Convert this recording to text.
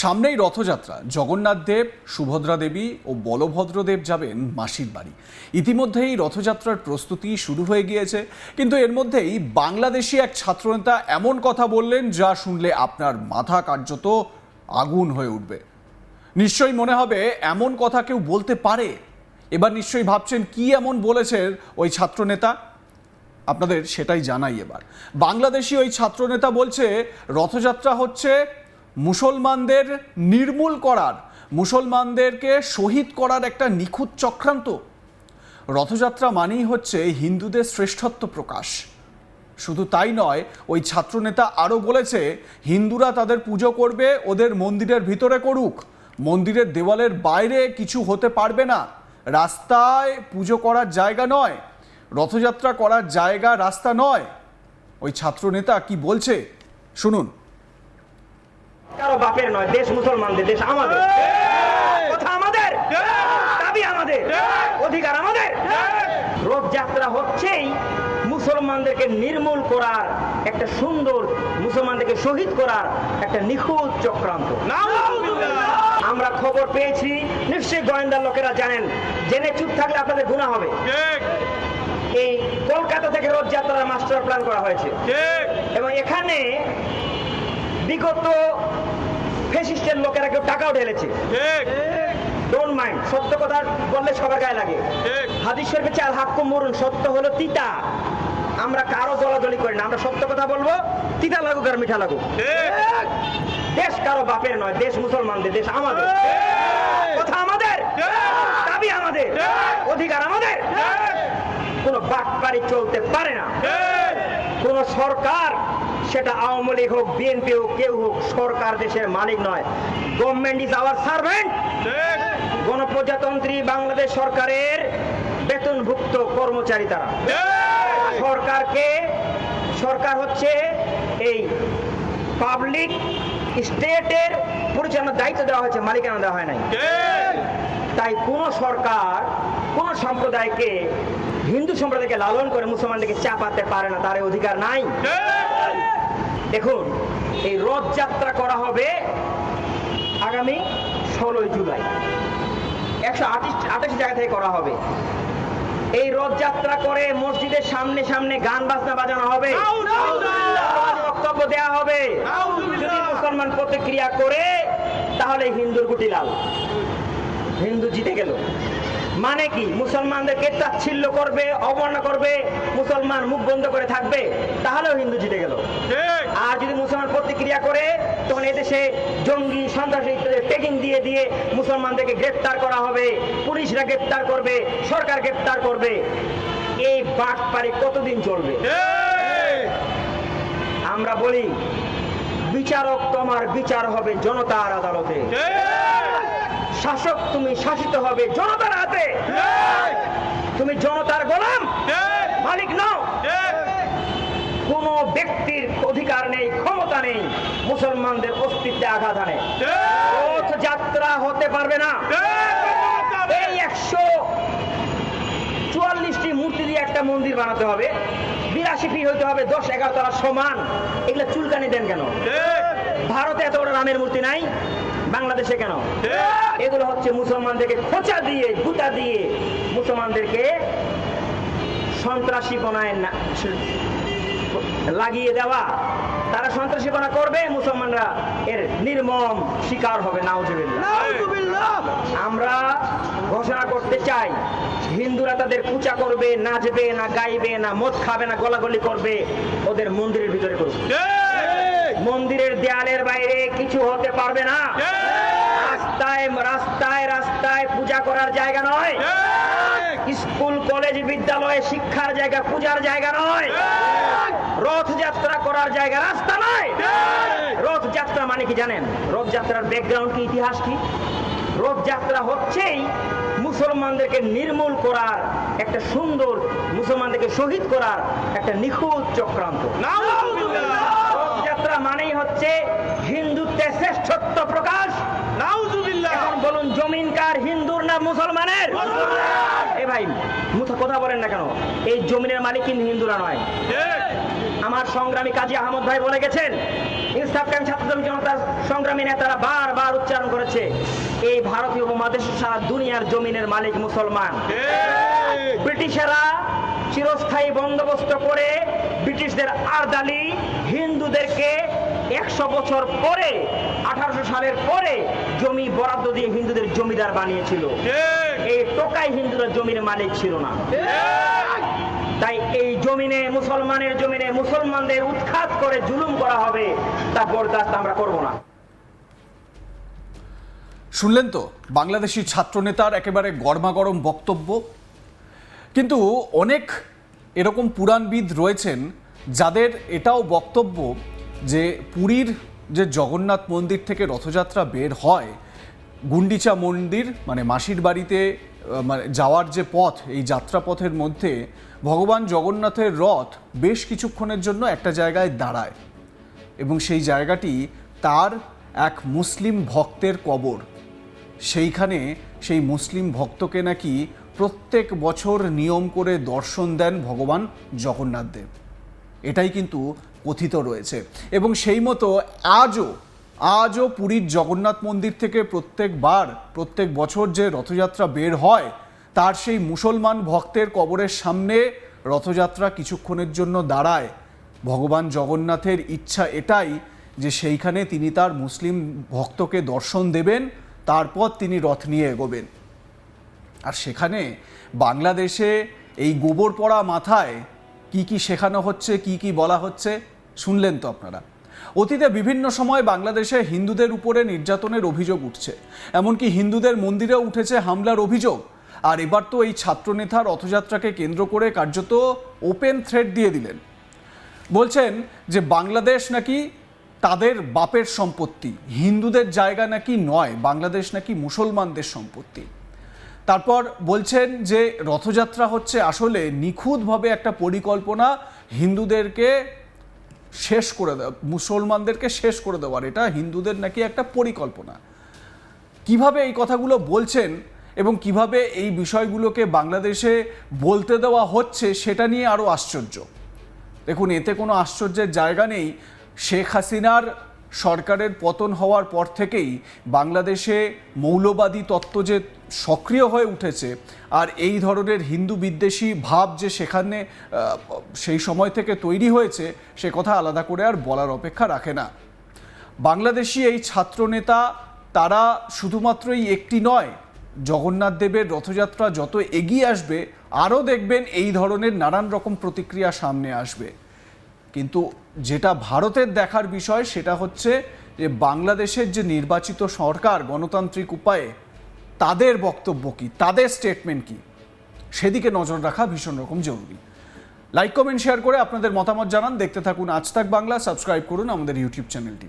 সামনেই রথযাত্রা। জগন্নাথ দেব, সুভদ্রা দেবী ও বলভদ্র দেব যাবেন মাসির বাড়ি। ইতিমধ্যেই রথযাত্রার প্রস্তুতি শুরু হয়ে গিয়েছে, কিন্তু এর মধ্যেই বাংলাদেশি এক ছাত্রনেতা এমন কথা বললেন যা শুনলে আপনার মাথা কার্যত আগুন হয়ে উঠবে। নিশ্চয়ই মনে হবে এমন কথা কেউ বলতে পারে। এবার নিশ্চয়ই ভাবছেন কি এমন বলেছেন ওই ছাত্রনেতা। আপনাদের সেটাই জানাই। এবার বাংলাদেশি ওই ছাত্রনেতা বলছে রথযাত্রা হচ্ছে মুসলমানদের নির্মূল করার, মুসলমানদেরকে শহীদ করার একটা নিখুঁত চক্রান্ত। রথযাত্রা মানেই হচ্ছে হিন্দুদের শ্রেষ্ঠত্ব প্রকাশ। শুধু তাই নয়, ওই ছাত্রনেতা আরও বলেছে হিন্দুরা তাদের পুজো করবে ওদের মন্দিরের ভিতরে করুক, মন্দিরের দেওয়ালের বাইরে কিছু হতে পারবে না। রাস্তায় পুজো করার জায়গা নয়, রথযাত্রা করার জায়গা রাস্তা নয়। ওই ছাত্রনেতা কি বলছে শুনুন। কারো বাপের নয়, দেশ মুসলমানদের, দেশ আমাদের, কথা আমাদের, দাবি আমাদের, অধিকার আমাদের। রথযাত্রা হচ্ছেই মুসলমানদেরকে নির্মূল করার একটা সুন্দর, মুসলমানদেরকে শহীদ করার একটা নিখুঁত চক্রান্ত। আমরা খবর পেয়েছি, নিশ্চয়ই গোয়েন্দার লোকেরা জানেন, জেনে চুপ থাকলে আপনাদের গুনাহ হবে। এই কলকাতা থেকে রথযাত্রার মাস্টার প্ল্যান করা হয়েছে এবং এখানে বিগত ফ্যাসিস্টের লোকেরা কেউ টাকাও ঢেলেছে। ডোন্ট মাইন্ড, সত্য কথা বললে সবার গায়ে লাগে। হাদিস শরীফে চাল হাক্কুম মুরুন, সত্য হলো তিতা। আমরা কারো দলাদলি করি না, আমরা সত্য কথা বলবো, তিতা লাগুক আর মিঠা লাগুক। দেশ কারো বাপের নয়, দেশ মুসলমানদের, দেশ আমাদের, কথা আমাদের, দাবি আমাদের, অধিকার আমাদের। কোন বাটপারি চলতে পারে না। কোন সরকার, সেটা আওয়ামী লীগ হোক, বিএনপি হোক, কেউ হোক, সরকার দেশের মালিক নয়। Government is our servant. গণপ্রজাতন্ত্রী বাংলাদেশ সরকারের বেতনভুক্ত কর্মচারী তারা। সরকার হচ্ছে এই পাবলিক স্টেটের পরিচালনার দায়িত্ব দেওয়া হয়েছে, মালিকানা দেওয়া হয় নাই। তাই কোন সরকার কোন সম্প্রদায়কে, হিন্দু সম্প্রদায়কে লালন করে মুসলমানদেরকে চাপাতে পারে না, তার অধিকার নাই। দেখুন, এই রথযাত্রা করা হবে আগামী 16 জুলাই, 128 জায়গা থেকে করা হবে। এই রথযাত্রা করে মসজিদের সামনে সামনে গান বাজনা বাজানো হবে, বক্তব্য দেওয়া হবে। যদি মুসলমান প্রতিক্রিয়া করে তাহলে হিন্দুর গুটি লাল, হিন্দু জিতে গেল। মানে কি? মুসলমানদেরকে তাচ্ছিল্য করবে, অবমাননা করবে, মুসলমান মুখ বন্ধ করে থাকবে, তাহলেও হিন্দু জিতে গেল। আর যদি মুসলমান প্রতিক্রিয়া করে, তখন এদেশে জঙ্গি, সন্ত্রাসী ট্যাগিং দিয়ে দিয়ে মুসলমানদেরকে গ্রেফতার করা হবে, পুলিশরা গ্রেফতার করবে, সরকার গ্রেফতার করবে। এই বাটপারি কতদিন চলবে? আমরা বলি, বিচারক তোমার বিচার হবে জনতার আদালতে, শাসক তুমি শাসিত হবে জনতার হাতে। তুমি জনতার গোলাম, মালিক নও। কোন ব্যক্তির অধিকার নেই, ক্ষমতা নেই মুসলমানদের অস্তিত্বে আঘাত আনে। রথযাত্রা হতে পারবে না। এই 144টি মূর্তি দিয়ে একটা মন্দির বানাতে হবে, 82 ফিট হইতে হবে, 10-11 তলা সমান। এগুলা চুলকানি দেন কেন? ভারতে এত বড় রামের মূর্তি নাই, বাংলাদেশে কেন? এগুলো হচ্ছে মুসলমানদেরকে খোঁচা দিয়ে, গুতা দিয়ে মুসলমানদেরকে সন্ত্রাসীপনায় লাগিয়ে দেওয়া। তারা সন্ত্রাসীপনা করবে, মুসলমানরা এর নির্মম শিকার হবে। নাউজুবিল্লাহ। আমরা ঘোষণা করতে চাই, হিন্দুরা তাদের পূজা করবে, নাচবে না, গাইবে না, মদ খাবে না, গলাগলি করবে, ওদের মন্দিরের ভিতরে করবে। মন্দিরের দেয়ালের বাইরে কিছু হতে পারবে না। রাস্তায় রাস্তায় রাস্তায় পূজা করার জায়গা নয়। স্কুল, কলেজ, বিদ্যালয়ে শিক্ষার জায়গা, পূজার জায়গা নয়। রথযাত্রা করার জায়গা রাস্তা নয়। রথযাত্রা মানে কি জানেন? রথযাত্রার ব্যাকগ্রাউন্ড কি, ইতিহাস কি? রথযাত্রা হচ্ছেই মুসলমানদেরকে নির্মূল করার একটা সুন্দর, মুসলমানদেরকে শহীদ করার একটা নিখুঁত চক্রান্ত। রথযাত্রা মানেই হচ্ছে হিন্দুত্বের শ্রেষ্ঠত্ব প্রকাশ। এখন বলুন, জমিন কার, হিন্দুর না মুসলমানের? এ ভাই, কথা বলেন না কেন? এই জমিনের মালিক কিন্তু হিন্দুরা নয়। আমার সংগ্রামী কাজী আহমদ ভাই বলে গেছেন, ইনসাফ কায়েম ছাত্রদল জনতা সংগ্রামী নেতারা বারবার উচ্চারণ করেছে, এই ভারতীয় উপমহাদেশ সারা দুনিয়ার জমিনের মালিক মুসলমান। ব্রিটিশেরা চিরস্থায়ী বন্দোবস্ত করে ব্রিটিশদের আরদালি হিন্দুদেরকে 100 বছর পরে 1800 সালের পরে জমি বরাদ্দ দিয়ে হিন্দুদের জমিদার বানিয়েছিল। এই টোকাই হিন্দুরা জমির মালিক ছিল না। তাই এই জমিনে, মুসলমানের জমিনে মুসলমানদের উৎখাত করে জুলুম করা হবে, তা বরদাস্ত আমরা করব না। শুনলেন তো বাংলাদেশি ছাত্রনেতার একেবারে গরমাগরম বক্তব্য। কিন্তু অনেক এরকম পুরাণবিদ রয়েছেন যাদের এটাও বক্তব্য যে পুরীর যে জগন্নাথ মন্দির থেকে রথযাত্রা বের হয়, গুন্ডিচা মন্দির মানে মাসির বাড়িতে মানে যাওয়ার যে পথ, এই যাত্রাপথের মধ্যে ভগবান জগন্নাথের রথ বেশ কিছুক্ষণের জন্য একটা জায়গায় দাঁড়ায় এবং সেই জায়গাটি তার এক মুসলিম ভক্তের কবর। সেইখানে সেই মুসলিম ভক্তকে নাকি প্রত্যেক বছর নিয়ম করে দর্শন দেন ভগবান জগন্নাথ দেব, এটাই কিন্তু কথিত রয়েছে। এবং সেই মতো আজও পুরীর জগন্নাথ মন্দির থেকে প্রত্যেক বছর যে রথযাত্রা বের হয়, তার সেই মুসলমান ভক্তের কবরের সামনে রথযাত্রা কিছুক্ষণের জন্য দাঁড়ায়। ভগবান জগন্নাথের ইচ্ছা এটাই যে সেইখানে তিনি তার মুসলিম ভক্তকে দর্শন দেবেন, তারপর তিনি রথ নিয়ে এগোবেন। আর সেখানে বাংলাদেশে এই গোবর পড়া মাথায় কি শেখানো হচ্ছে, কি বলা হচ্ছে শুনলেন তো আপনারা। অতীতে বিভিন্ন সময় বাংলাদেশে হিন্দুদের উপরে নির্যাতনের অভিযোগ উঠছে, এমনকি হিন্দুদের মন্দিরেও উঠেছে হামলার অভিযোগ। আর এবার তো এই ছাত্রনেতা রথযাত্রাকে কেন্দ্র করে কার্যত ওপেন থ্রেট দিয়ে দিলেন। বলছেন যে বাংলাদেশ নাকি তাদের বাপের সম্পত্তি, হিন্দুদের জায়গা নাকি নয়, বাংলাদেশ নাকি মুসলমানদের সম্পত্তি। তারপর বলছেন যে রথযাত্রা হচ্ছে আসলে নিখুঁতভাবে একটা পরিকল্পনা হিন্দুদেরকে শেষ করে দেওয়া, মুসলমানদেরকে শেষ করে দেওয়ার, এটা হিন্দুদের নাকি একটা পরিকল্পনা। কিভাবে এই কথাগুলো বলছেন এবং কিভাবে এই বিষয়গুলোকে বাংলাদেশে বলতে দেওয়া হচ্ছে সেটা নিয়ে আরও আশ্চর্য। দেখুন, এতে কোনো আশ্চর্যের জায়গা নেই। শেখ হাসিনার সরকারের পতন হওয়ার পর থেকেই বাংলাদেশে মৌলবাদী তত্ত্ব যে সক্রিয় হয়ে উঠেছে, আর এই ধরনের হিন্দু বিদ্বেষী ভাব যে সেখানে সেই সময় থেকে তৈরি হয়েছে, সে কথা আলাদা করে আর বলার অপেক্ষা রাখে না। বাংলাদেশি এই ছাত্রনেতা তারা শুধুমাত্রই একটি নয়, জগন্নাথ দেবের রথযাত্রা যত এগিয়ে আসবে আরও দেখবেন এই ধরনের নানান রকম প্রতিক্রিয়া সামনে আসবে। কিন্তু যেটা ভারতের দেখার বিষয় সেটা হচ্ছে যে বাংলাদেশের যে নির্বাচিত সরকার গণতান্ত্রিক উপায়ে, তাদের বক্তব্য কী, তাদের স্টেটমেন্ট কী, সেদিকে নজর রাখা ভীষণ রকম জরুরি। লাইক, কমেন্ট, শেয়ার করে আপনাদের মতামত জানান। দেখতে থাকুন আজ তাক বাংলা, সাবস্ক্রাইব করুন আমাদের ইউটিউব চ্যানেলটি।